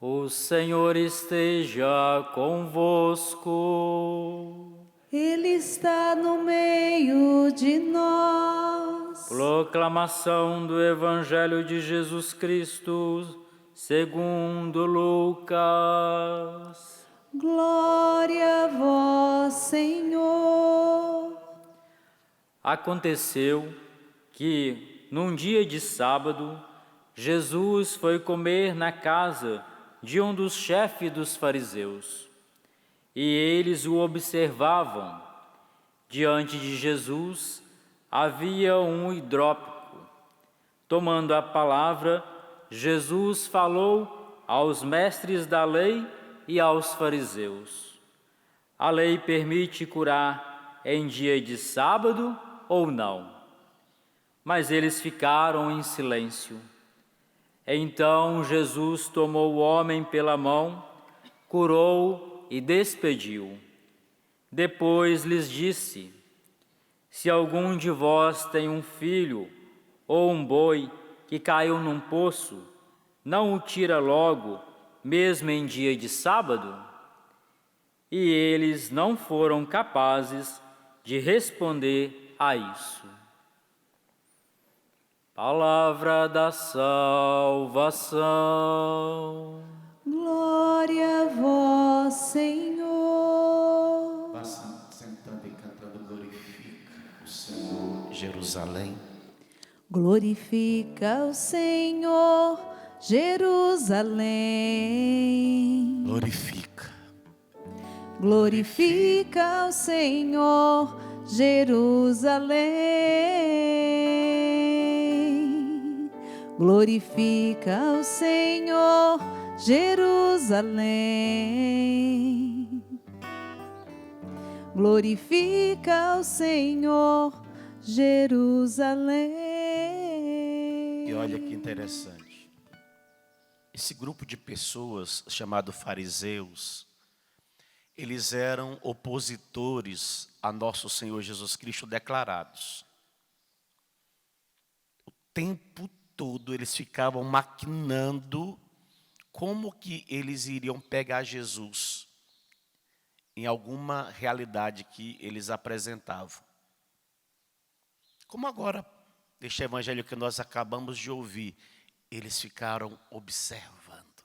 O Senhor esteja convosco. Ele está no meio de nós. Proclamação do Evangelho de Jesus Cristo, segundo Lucas. Glória a vós, Senhor. Aconteceu que, num dia de sábado, Jesus foi comer na casa de um dos chefes dos fariseus. E eles o observavam. Diante de Jesus havia um hidrópico. Tomando a palavra, Jesus falou aos mestres da lei e aos fariseus: a lei permite curar em dia de sábado ou não? Mas eles ficaram em silêncio. Então Jesus tomou o homem pela mão, curou e despediu. Depois lhes disse: se algum de vós tem um filho ou um boi que caiu num poço, não o tira logo, mesmo em dia de sábado? E eles não foram capazes de responder a isso. Palavra da salvação. Glória a vós, Senhor. Vá sentando e cantando, glorifica o Senhor, Jerusalém. Glorifica o Senhor, Jerusalém. Glorifica. Glorifica o Senhor, Jerusalém. Glorifica o Senhor, Jerusalém. Glorifica o Senhor, Jerusalém. E olha que interessante. Esse grupo de pessoas chamado fariseus, eles eram opositores a nosso Senhor Jesus Cristo declarados. O tempo todo eles ficavam maquinando como que eles iriam pegar Jesus em alguma realidade que eles apresentavam. Como agora, este evangelho que nós acabamos de ouvir, eles ficaram observando.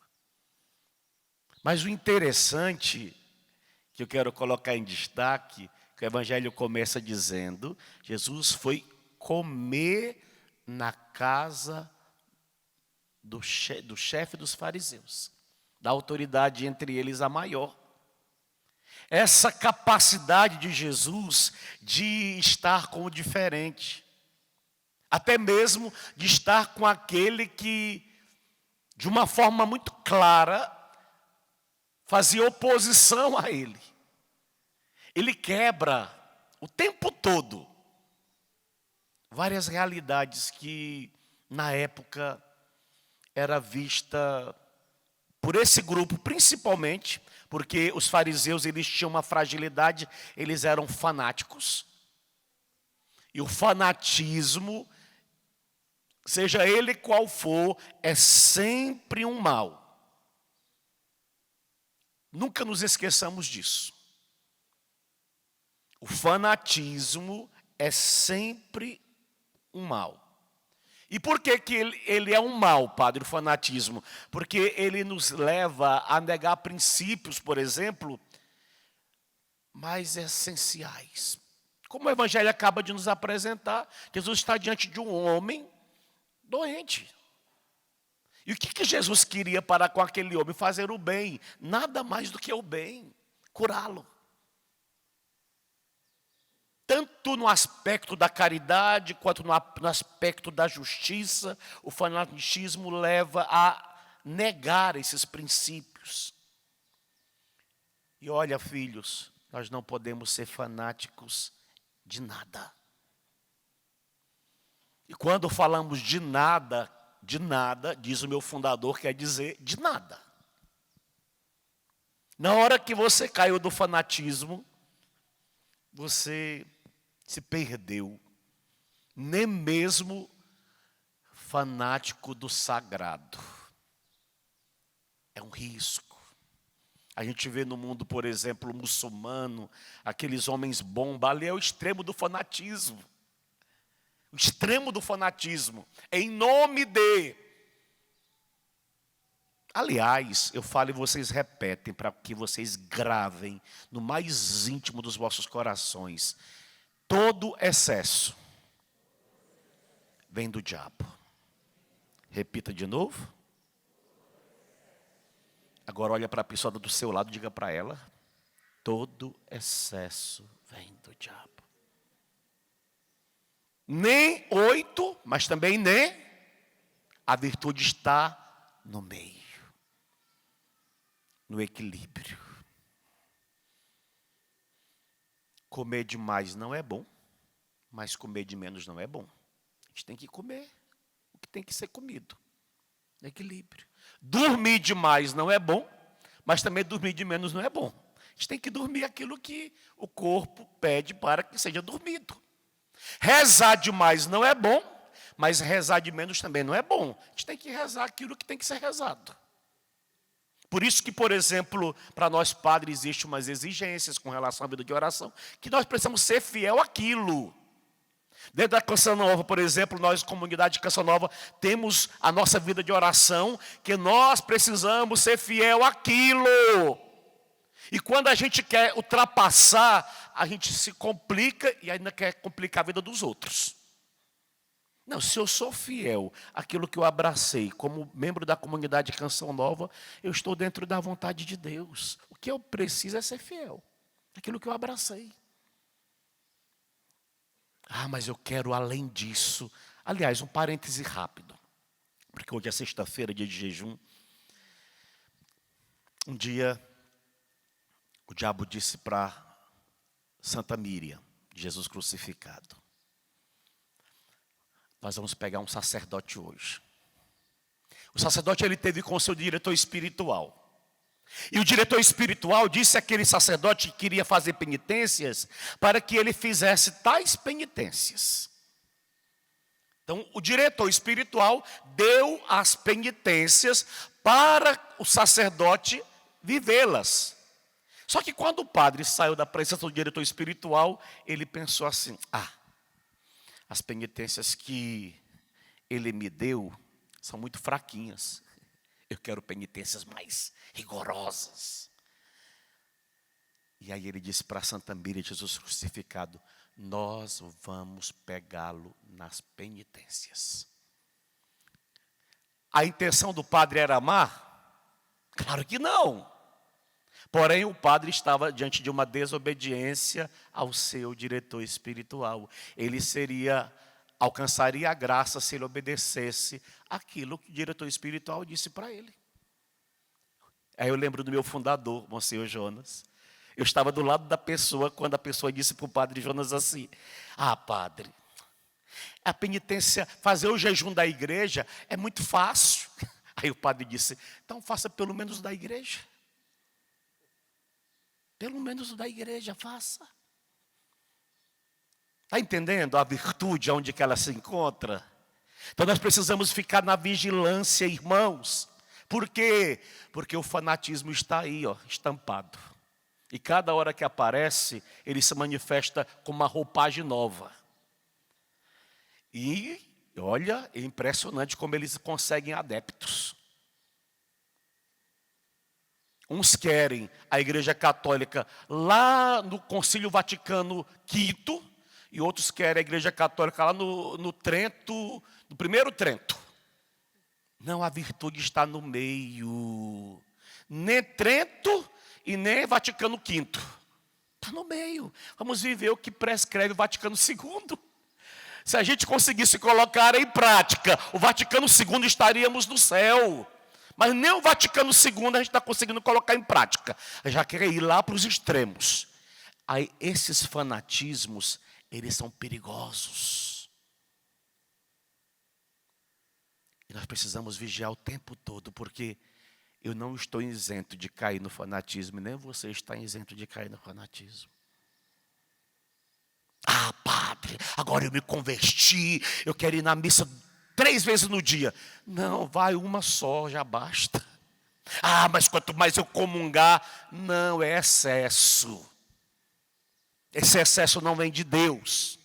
Mas o interessante que eu quero colocar em destaque, que o evangelho começa dizendo, Jesus foi comer na casa do chefe dos fariseus, da autoridade entre eles a maior. Essa capacidade de Jesus de estar com o diferente, até mesmo de estar com aquele que, de uma forma muito clara, fazia oposição a ele. Ele quebra o tempo todo várias realidades que na época era vista por esse grupo, principalmente, porque os fariseus eles tinham uma fragilidade, eles eram fanáticos. E o fanatismo, seja ele qual for, é sempre um mal. Nunca nos esqueçamos disso. O fanatismo é sempre um mal. E por que que ele é um mal, padre, o fanatismo? Porque ele nos leva a negar princípios, por exemplo, mais essenciais. Como o evangelho acaba de nos apresentar, Jesus está diante de um homem doente. E o que Jesus queria para com aquele homem? Fazer o bem, nada mais do que o bem, curá-lo. Tanto no aspecto da caridade, quanto no aspecto da justiça, o fanatismo leva a negar esses princípios. E olha, filhos, nós não podemos ser fanáticos de nada. E quando falamos de nada, diz o meu fundador, quer dizer de nada. Na hora que você caiu do fanatismo, você se perdeu, nem mesmo fanático do sagrado. É um risco. A gente vê no mundo, por exemplo, muçulmano, aqueles homens bomba, ali é o extremo do fanatismo. O extremo do fanatismo, em nome de. Aliás, eu falo e vocês repetem, para que vocês gravem no mais íntimo dos vossos corações. Todo excesso vem do diabo. Repita de novo. Agora olha para a pessoa do seu lado e diga para ela: todo excesso vem do diabo. Nem 8, mas também nem. A virtude está no meio, no equilíbrio. Comer demais não é bom, mas comer de menos não é bom. A gente tem que comer o que tem que ser comido, no equilíbrio. Dormir demais não é bom, mas também dormir de menos não é bom. A gente tem que dormir aquilo que o corpo pede para que seja dormido. Rezar demais não é bom, mas rezar de menos também não é bom. A gente tem que rezar aquilo que tem que ser rezado. Por isso que, por exemplo, para nós padres existem umas exigências com relação à vida de oração, que nós precisamos ser fiel àquilo. Dentro da Canção Nova, por exemplo, nós, comunidade de Canção Nova, temos a nossa vida de oração, que nós precisamos ser fiel àquilo. E quando a gente quer ultrapassar, a gente se complica e ainda quer complicar a vida dos outros. Não, se eu sou fiel àquilo que eu abracei como membro da comunidade Canção Nova, eu estou dentro da vontade de Deus. O que eu preciso é ser fiel àquilo que eu abracei. Ah, mas eu quero além disso. Aliás, um parêntese rápido, porque hoje é sexta-feira, dia de jejum. Um dia, o diabo disse para Santa Míriam, Jesus crucificado: nós vamos pegar um sacerdote hoje. O sacerdote, ele teve com o seu diretor espiritual. E o diretor espiritual disse àquele sacerdote que queria fazer penitências para que ele fizesse tais penitências. Então, o diretor espiritual deu as penitências para o sacerdote vivê-las. Só que quando o padre saiu da presença do diretor espiritual, ele pensou assim: as penitências que ele me deu são muito fraquinhas. Eu quero penitências mais rigorosas. E aí ele disse para Santa Míriam, Jesus crucificado: nós vamos pegá-lo nas penitências. A intenção do padre era amar? Claro que não. Porém, o padre estava diante de uma desobediência ao seu diretor espiritual. Ele alcançaria a graça se ele obedecesse aquilo que o diretor espiritual disse para ele. Aí eu lembro do meu fundador, Monsenhor Jonas. Eu estava do lado da pessoa quando a pessoa disse para o padre Jonas assim: padre, a penitência, fazer o jejum da igreja é muito fácil. Aí o padre disse: então faça pelo menos da igreja. Pelo menos da igreja, faça. Está entendendo a virtude, onde que ela se encontra? Então nós precisamos ficar na vigilância, irmãos. Por quê? Porque o fanatismo está aí, estampado. E cada hora que aparece, ele se manifesta com uma roupagem nova. E, olha, é impressionante como eles conseguem adeptos. Uns querem a Igreja Católica lá no Concílio Vaticano V, e outros querem a Igreja Católica lá no Trento, no primeiro Trento. Não, a virtude está no meio. Nem Trento e nem Vaticano V. Está no meio. Vamos viver o que prescreve o Vaticano II. Se a gente conseguisse colocar em prática o Vaticano II, estaríamos no céu. Mas nem o Vaticano II a gente está conseguindo colocar em prática. Já quer ir lá para os extremos. Aí esses fanatismos, eles são perigosos. E nós precisamos vigiar o tempo todo, porque eu não estou isento de cair no fanatismo, nem você está isento de cair no fanatismo. Padre, agora eu me converti, eu quero ir na missa 3 vezes no dia. Não, vai uma só, já basta. Ah, mas quanto mais eu comungar, não, é excesso. Esse excesso não vem de Deus.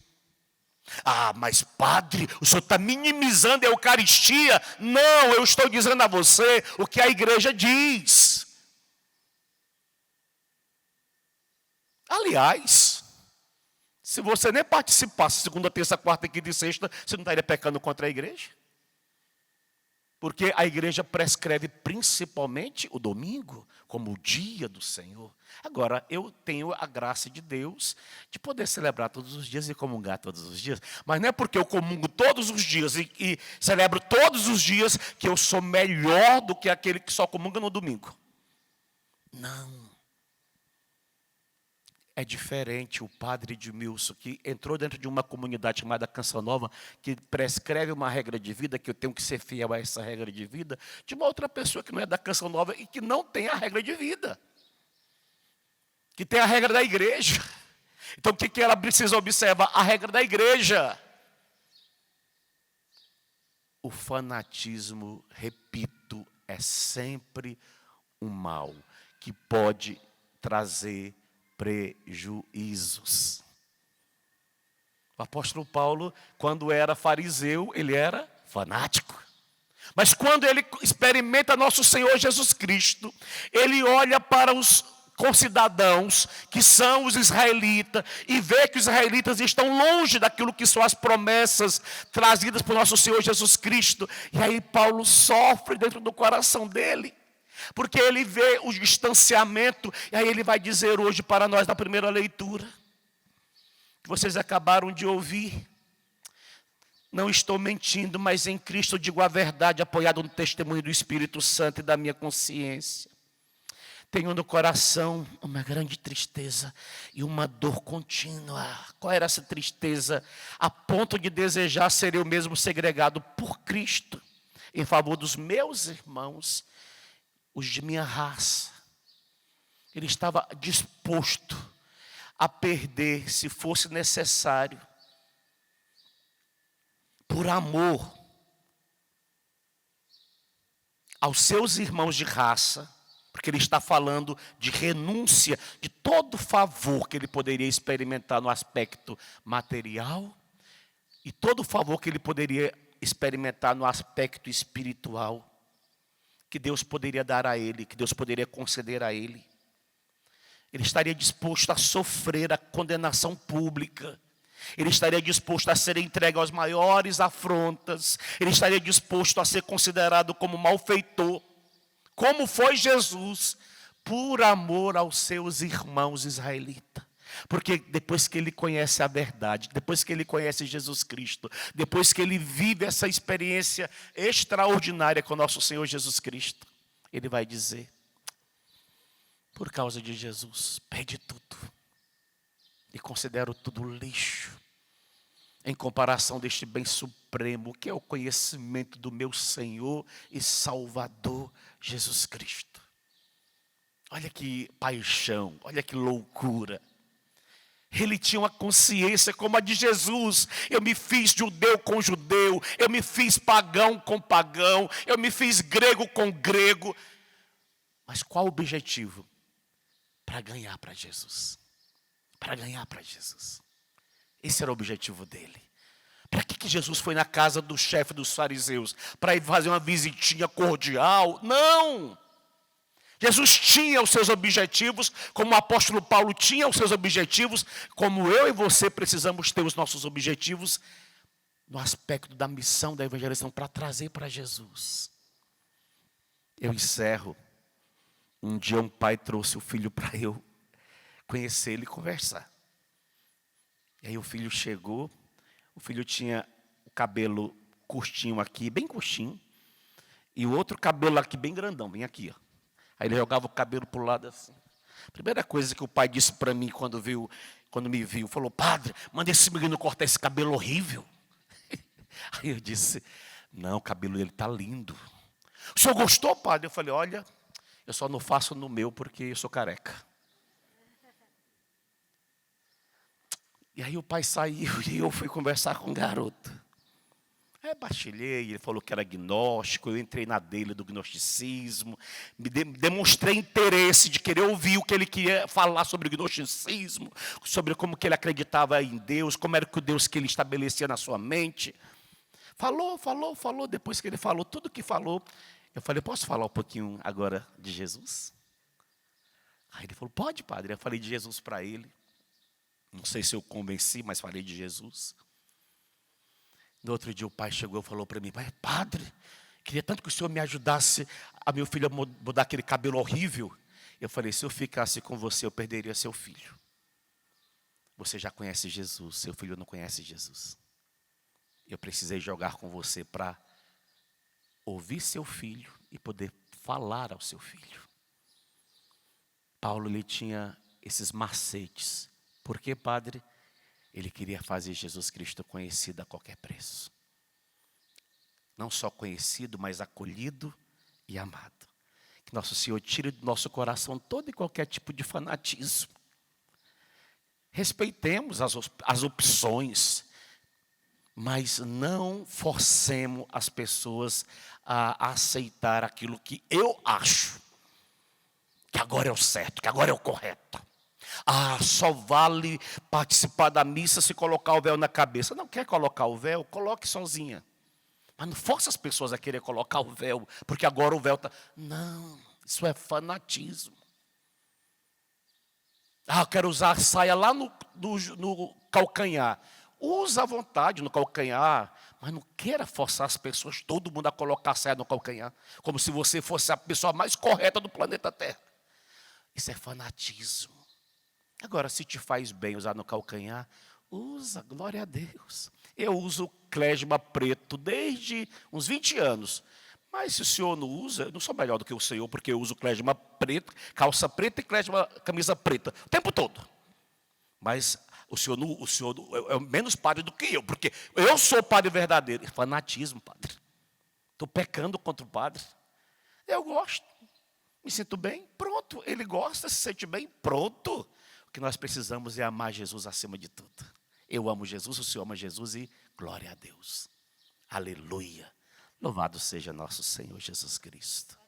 Ah, mas padre, o senhor está minimizando a Eucaristia. Não, eu estou dizendo a você o que a igreja diz. Aliás, se você nem participasse segunda, terça, quarta, quinta e sexta, você não estaria pecando contra a igreja? Porque a igreja prescreve principalmente o domingo como o dia do Senhor. Agora, eu tenho a graça de Deus de poder celebrar todos os dias e comungar todos os dias. Mas não é porque eu comungo todos os dias e celebro todos os dias que eu sou melhor do que aquele que só comunga no domingo. Não. É diferente o padre Edmilson, que entrou dentro de uma comunidade chamada Canção Nova, que prescreve uma regra de vida, que eu tenho que ser fiel a essa regra de vida, de uma outra pessoa que não é da Canção Nova e que não tem a regra de vida, que tem a regra da igreja. Então o que ela precisa observar? A regra da igreja. O fanatismo, repito, é sempre um mal que pode trazer prejuízos. O apóstolo Paulo, quando era fariseu, ele era fanático. Mas quando ele experimenta nosso Senhor Jesus Cristo, ele olha para os concidadãos, que são os israelitas, e vê que os israelitas estão longe daquilo que são as promessas trazidas por nosso Senhor Jesus Cristo. E aí Paulo sofre dentro do coração dele, porque ele vê o distanciamento, e aí ele vai dizer hoje para nós na primeira leitura, que vocês acabaram de ouvir. Não estou mentindo, mas em Cristo digo a verdade, apoiado no testemunho do Espírito Santo e da minha consciência. Tenho no coração uma grande tristeza e uma dor contínua. Qual era essa tristeza? A ponto de desejar ser eu mesmo segregado por Cristo, em favor dos meus irmãos, os de minha raça. Ele estava disposto a perder, se fosse necessário, por amor aos seus irmãos de raça, porque ele está falando de renúncia de todo favor que ele poderia experimentar no aspecto material e todo favor que ele poderia experimentar no aspecto espiritual, que Deus poderia dar a ele, que Deus poderia conceder a ele. Ele estaria disposto a sofrer a condenação pública. Ele estaria disposto a ser entregue aos maiores afrontas. Ele estaria disposto a ser considerado como malfeitor, como foi Jesus, por amor aos seus irmãos israelitas. Porque depois que ele conhece a verdade, depois que ele conhece Jesus Cristo, depois que ele vive essa experiência extraordinária com o nosso Senhor Jesus Cristo, ele vai dizer: por causa de Jesus, perdi tudo e considero tudo lixo em comparação deste bem supremo, que é o conhecimento do meu Senhor e Salvador Jesus Cristo. Olha que paixão, olha que loucura. Ele tinha uma consciência como a de Jesus. Eu me fiz judeu com judeu, eu me fiz pagão com pagão, eu me fiz grego com grego. Mas qual o objetivo? Para ganhar para Jesus. Para ganhar para Jesus. Esse era o objetivo dele. Para que Jesus foi na casa do chefe dos fariseus? Para ir fazer uma visitinha cordial? Não! Jesus tinha os seus objetivos, como o apóstolo Paulo tinha os seus objetivos, como eu e você precisamos ter os nossos objetivos no aspecto da missão da evangelização, para trazer para Jesus. Eu encerro. Um dia um pai trouxe o filho para eu conhecer ele e conversar. E aí o filho chegou, o filho tinha o cabelo curtinho aqui, bem curtinho, e o outro cabelo aqui bem grandão, bem aqui, ó. Aí ele jogava o cabelo para o lado assim. Primeira coisa que o pai disse para mim quando me viu, falou: padre, manda esse menino cortar esse cabelo horrível. Aí eu disse: não, o cabelo dele está lindo. O senhor gostou, padre? Eu falei: olha, eu só não faço no meu porque eu sou careca. E aí o pai saiu e eu fui conversar com o garoto. Partilhei, ele falou que era gnóstico, eu entrei na dele do gnosticismo, demonstrei interesse de querer ouvir o que ele queria falar sobre o gnosticismo, sobre como que ele acreditava em Deus, como era que o Deus que ele estabelecia na sua mente. Falou, depois que ele falou tudo que falou, eu falei, posso falar um pouquinho agora de Jesus? Aí ele falou, pode, padre. Eu falei de Jesus para ele, não sei se eu convenci, mas falei de Jesus. No outro dia o pai chegou e falou para mim, padre, queria tanto que o senhor me ajudasse a meu filho a mudar aquele cabelo horrível. Eu falei, se eu ficasse com você, eu perderia seu filho. Você já conhece Jesus, seu filho não conhece Jesus. Eu precisei jogar com você para ouvir seu filho e poder falar ao seu filho. Paulo, ele tinha esses macetes. Por quê, padre? Ele queria fazer Jesus Cristo conhecido a qualquer preço. Não só conhecido, mas acolhido e amado. Que nosso Senhor tire do nosso coração todo e qualquer tipo de fanatismo. Respeitemos as opções, mas não forcemos as pessoas a aceitar aquilo que eu acho, que agora é o certo, que agora é o correto. Só vale participar da missa se colocar o véu na cabeça. Não quer colocar o véu? Coloque sozinha. Mas não força as pessoas a querer colocar o véu, porque agora o véu está... Não, isso é fanatismo. Eu quero usar a saia lá no calcanhar. Usa à vontade no calcanhar, mas não queira forçar as pessoas, todo mundo a colocar a saia no calcanhar, como se você fosse a pessoa mais correta do planeta Terra. Isso é fanatismo. Agora, se te faz bem usar no calcanhar, usa, glória a Deus. Eu uso clésima preto desde uns 20 anos. Mas se o senhor não usa, eu não sou melhor do que o senhor, porque eu uso clésima preto, calça preta e clésima camisa preta, o tempo todo. Mas o senhor é menos padre do que eu, porque eu sou padre verdadeiro. Fanatismo, padre. Estou pecando contra o padre. Eu gosto, me sinto bem, pronto. Ele gosta, se sente bem, pronto. O que nós precisamos é amar Jesus acima de tudo. Eu amo Jesus, o senhor ama Jesus e glória a Deus. Aleluia. Louvado seja nosso Senhor Jesus Cristo.